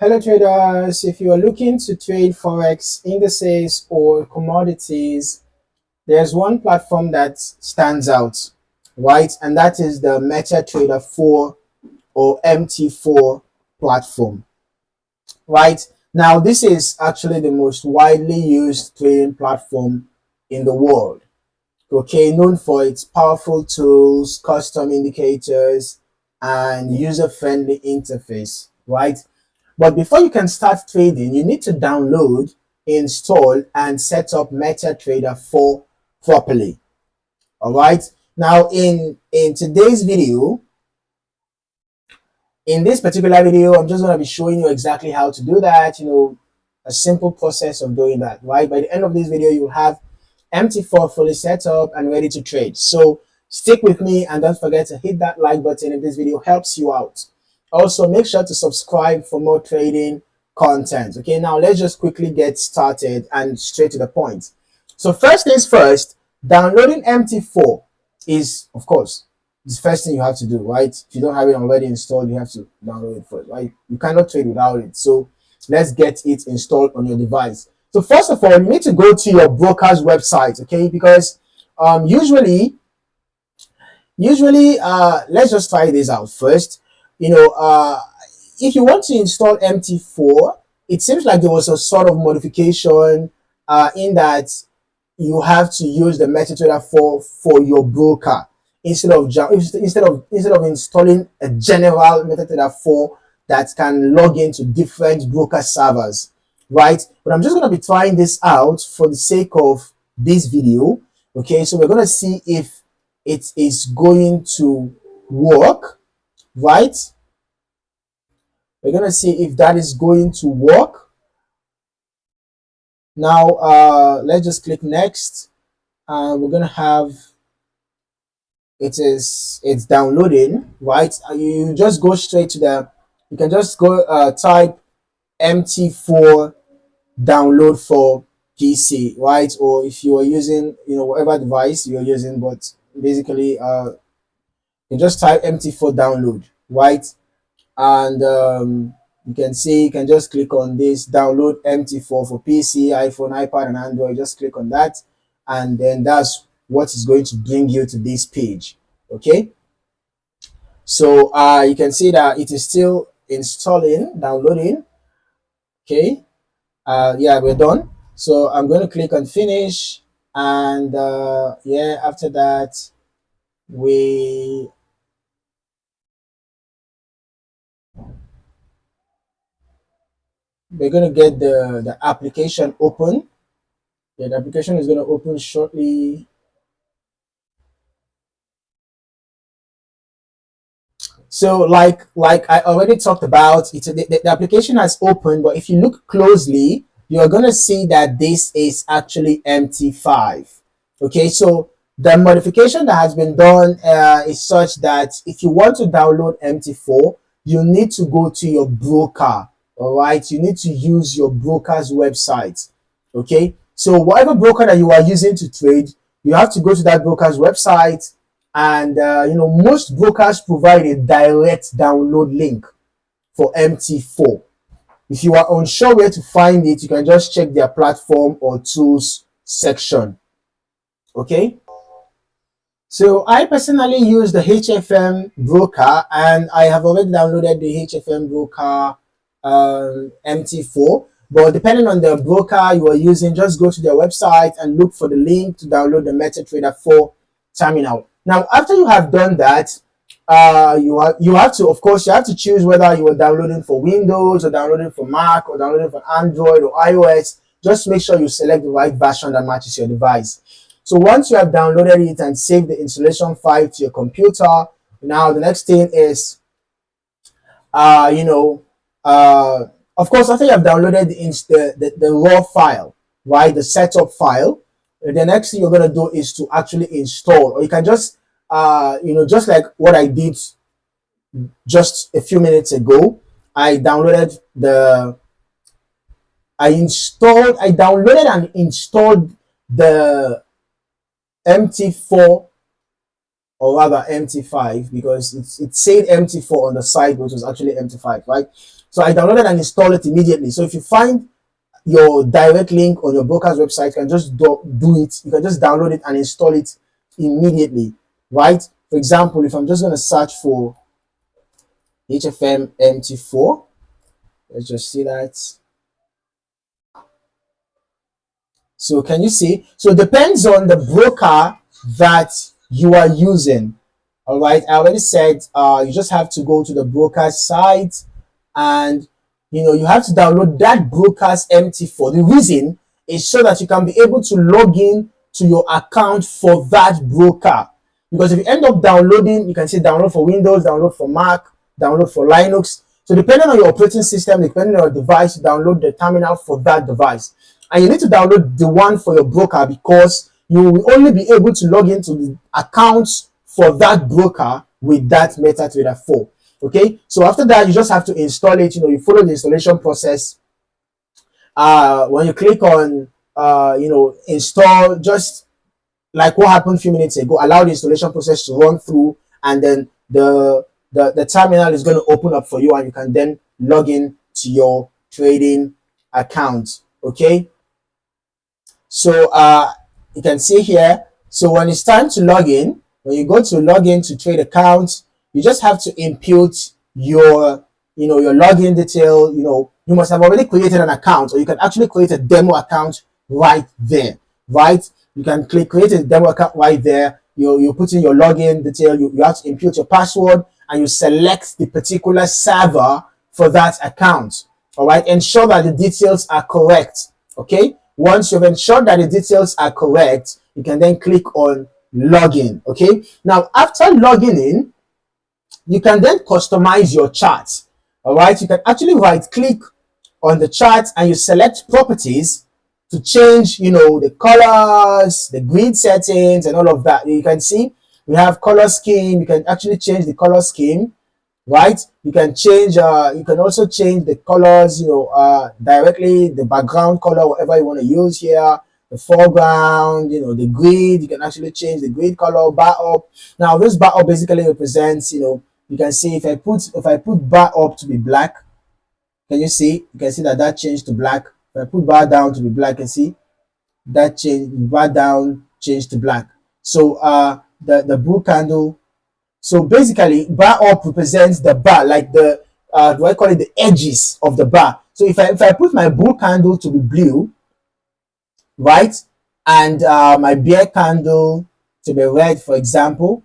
Hello traders, if you are looking to trade Forex indices or commodities, there's one platform that stands out, right? And that is the MetaTrader 4 or MT4 platform, right? Now, this is actually the most widely used trading platform in the world, okay? Known for its powerful tools, custom indicators, and user-friendly interface, right? But before you can start trading, you need to download, install, and set up MetaTrader 4 properly. All right. Now, in today's video, in this particular video, I'm just going to be showing you exactly how to do that. A simple process of doing that. Right. By the end of this video, you'll have MT4 fully set up and ready to trade. So stick with me and don't forget to hit that like button if this video helps you out. Also, make sure to subscribe for more trading content. Okay, now let's just quickly get started and straight to the point. So first things first, downloading MT4 is, of course, the first thing you have to do, right? If you don't have it already installed, you have to download it first, right? You cannot trade without it. So let's get it installed on your device. So first of all, you need to go to your broker's website, okay? Because usually, let's just try this out first. If you want to install MT4, it seems like there was a sort of modification in that you have to use the MetaTrader 4 for your broker instead of installing a general MetaTrader 4 that can log into different broker servers, right? But I'm just going to be trying this out for the sake of this video. Okay, so we're going to see if it is going to work, right? We're going to see if that is going to work. Now, let's just click next. We're going to have it's downloading, right? You just go straight to you can just go type MT4 download for PC, right? Or if you are using, whatever device you're using, but basically, you just type MT4 download, right? And you can just click on this download MT4 for PC, iPhone, iPad, and Android. Just click on that, and then that's what is going to bring you to this page. Okay, so you can see that it is still installing, downloading. Okay, yeah, we're done. So I'm going to click on finish, and yeah, after that we're going to get the application open. Yeah, the application is going to open shortly. So like I already talked about, the application has opened, but if you look closely, you're going to see that this is actually MT5. Okay, so the modification that has been done is such that if you want to download MT4, you need to go to your broker. All right, you need to use your broker's website. Okay, so whatever broker that you are using to trade, you have to go to that broker's website, and most brokers provide a direct download link for MT4. If you are unsure where to find it, you can just check their platform or tools section. Okay, so I personally use the HFM broker, and I have already downloaded the HFM broker MT4. But depending on the broker you are using, just go to their website and look for the link to download the MetaTrader 4 terminal. Now, after you have done that, you have to, of course, you have to choose whether you are downloading for Windows or downloading for Mac or downloading for Android or iOS. Just make sure you select the right version that matches your device. So once you have downloaded it and saved the installation file to your computer, now the next thing is, of course, after you have downloaded the raw file, right, the setup file, the next thing you're going to do is to actually install, or you can just, just like what I did just a few minutes ago. I downloaded and installed the MT4 or rather MT5, because it said MT4 on the side, which was actually MT5, right? So I downloaded and installed it immediately. So if you find your direct link on your broker's website, you can just do it. You can just download it and install it immediately, right? For example, if I'm just going to search for HFM MT4, let's just see that. So can you see? So it depends on the broker that you are using. All right, I already said you just have to go to the broker's site, and you have to download that broker's MT4. The reason is so that you can be able to log in to your account for that broker. Because if you end up downloading, you can see download for Windows, download for Mac, download for Linux. So depending on your operating system, depending on your device, you download the terminal for that device. And you need to download the one for your broker, because you will only be able to log into the accounts for that broker with that MetaTrader 4. Okay, so after that, you just have to install it. You follow the installation process. When you click on install, just like what happened a few minutes ago, allow the installation process to run through, and then the terminal is going to open up for you, and you can then log in to your trading account. Okay, so you can see here, so when it's time to log in, when you go to log in to trade account, you just have to input your your login detail. You must have already created an account, or you can actually create a demo account right there, right? You can create a demo account right there. You put in your login detail. You have to input your password, and you select the particular server for that account. All right, ensure that the details are correct. Okay, once you've ensured that the details are correct, you can then click on login. Okay, now after logging in, you can then customize your chart. All right, you can actually right click on the chart, and you select properties to change the colors, the grid settings, and all of that. You can see we have color scheme. You can actually change the color scheme, right? You can change you can also change the colors directly, the background color, whatever you want to use here, the foreground, the grid. You can actually change the grid color, bar up. Now this bar up basically represents, you can see if I put bar up to be black, can you see? You can see that changed to black. If I put bar down to be black, you can see that change, bar down changed to black. So the blue candle. So basically, bar up represents the bar, like the do I call it the edges of the bar. So if I put my bull candle to be blue, right, and my bear candle to be red, for example,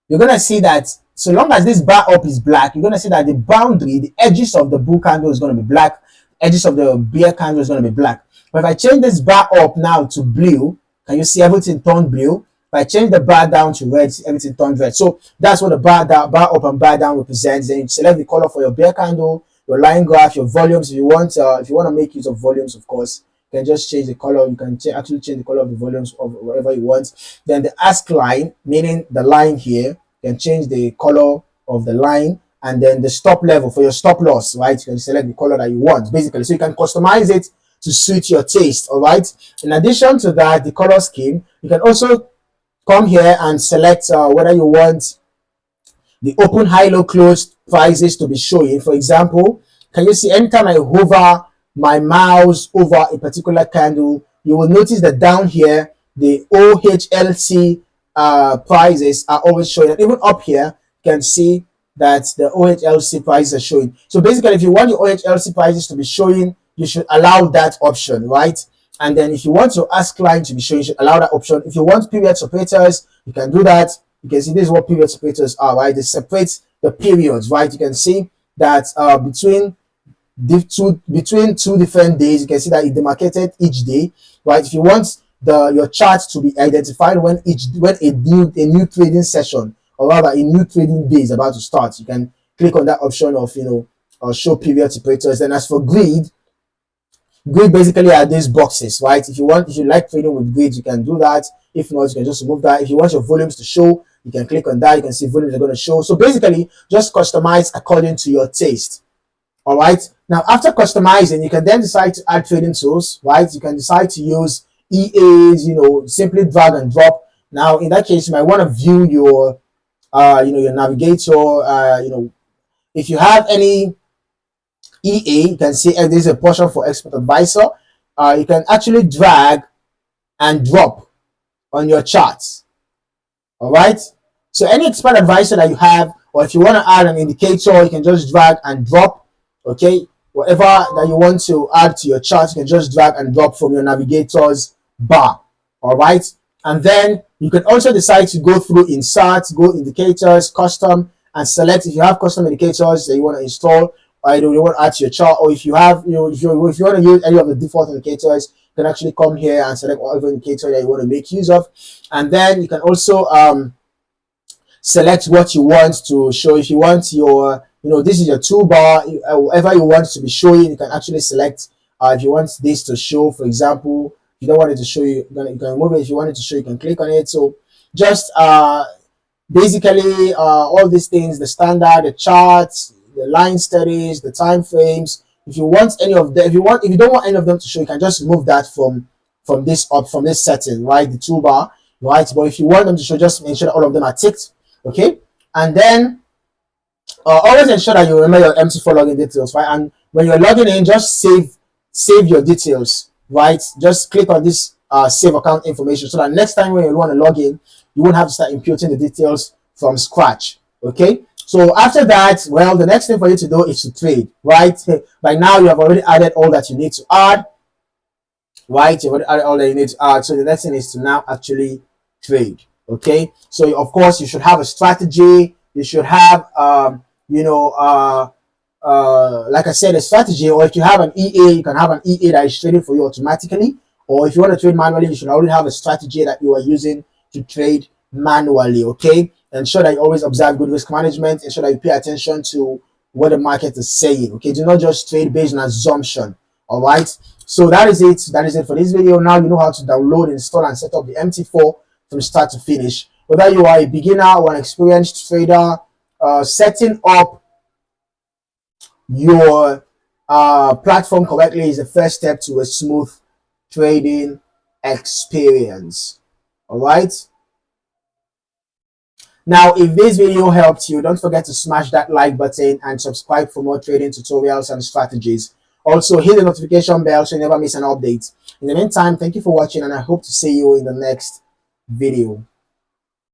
you're gonna see that so long as this bar up is black, you're gonna see that the boundary, the edges of the bull candle is gonna be black, edges of the bear candle is gonna be black. But if I change this bar up now to blue, can you see everything turned blue? If I change the bar down to red, everything turned red. So that's what the bar up and bar down represents. Then you select the color for your bear candle, your line graph, your volumes. If you want to make use of volumes, of course, you can just change the color. You can actually change the color of the volumes of whatever you want. Then the ask line, meaning the line here, you can change the color of the line. And then the stop level for your stop loss, right? You can select the color that you want, basically. So you can customize it to suit your taste, all right? In addition to that, the color scheme, you can also come here and select whether you want the open, high, low, closed prices to be showing. For example, can you see anytime I hover my mouse over a particular candle, you will notice that down here, the OHLC prices are always showing. And even up here, you can see that the OHLC prices are showing. So basically, if you want your OHLC prices to be showing, you should allow that option, right? And then if you want your ask line to be showing, you should allow that option. If you want period separators, you can do that. You can see this is what period separators are, right? They separate the periods, right? You can see that between two different days, you can see that it demarcated each day, right? If you want your chart to be identified when a new trading session, or rather a new trading day is about to start, you can click on that option of show period separators. And as for grid basically are these boxes, right? If you like trading with grids, you can do that. If not, you can just remove that. If you want your volumes to show, you can click on that. You can see volumes are going to show. So basically, just customize according to your taste. All right. Now, after customizing, you can then decide to add trading tools, right? You can decide to use EAs, simply drag and drop. Now, in that case, you might want to view your your navigator. If you have any EA, you can see there's a portion for expert advisor. You can actually drag and drop on your charts. All right. So any expert advisor that you have, or if you want to add an indicator, you can just drag and drop. Okay. Whatever that you want to add to your chart, you can just drag and drop from your navigator's bar. All right. And then you can also decide to go through insert, go indicators, custom, and select if you have custom indicators that you want to install, or you want to add to your chart, or if you have, if you want to use any of the default indicators, you can actually come here and select whatever indicator that you want to make use of. And then you can also select what you want to show. If you want your, this is your toolbar, whatever you want to be showing, you can actually select. If you want this to show, for example, if you don't want it to show, you can remove it. If you want it to show, you can click on it. So just basically all these things, the standard, the charts, the line studies, the time frames. If you want any of them, if you don't want any of them to show, you can just remove that from this setting, right? The toolbar, right? But if you want them to show, just make sure that all of them are ticked. Okay, and then always ensure that you remember your MT4 login details, right? And when you're logging in, just save your details, right? Just click on this save account information, so that next time when you want to log in, you won't have to start imputing the details from scratch. Okay, so after that, well, the next thing for you to do is to trade, right? By now you have already added all that you need to add, right? You've already added all that you need to add. So the next thing is to now actually trade. Okay, so of course you should have a strategy. You should have like I said, a strategy. Or if you have an EA, you can have an EA that is trading for you automatically. Or if you want to trade manually, you should already have a strategy that you are using to trade manually. Okay, ensure that you always observe good risk management. Ensure that you pay attention to what the market is saying. Okay, do not just trade based on assumption. All right, so that is it. That is it for this video. Now you know how to download, install, and set up the MT4 from start to finish. Whether you are a beginner or an experienced trader, setting up your platform correctly is the first step to a smooth trading experience. All right. Now, if this video helped you, don't forget to smash that like button and subscribe for more trading tutorials and strategies. Also, hit the notification bell so you never miss an update. In the meantime, thank you for watching, and I hope to see you in the next video.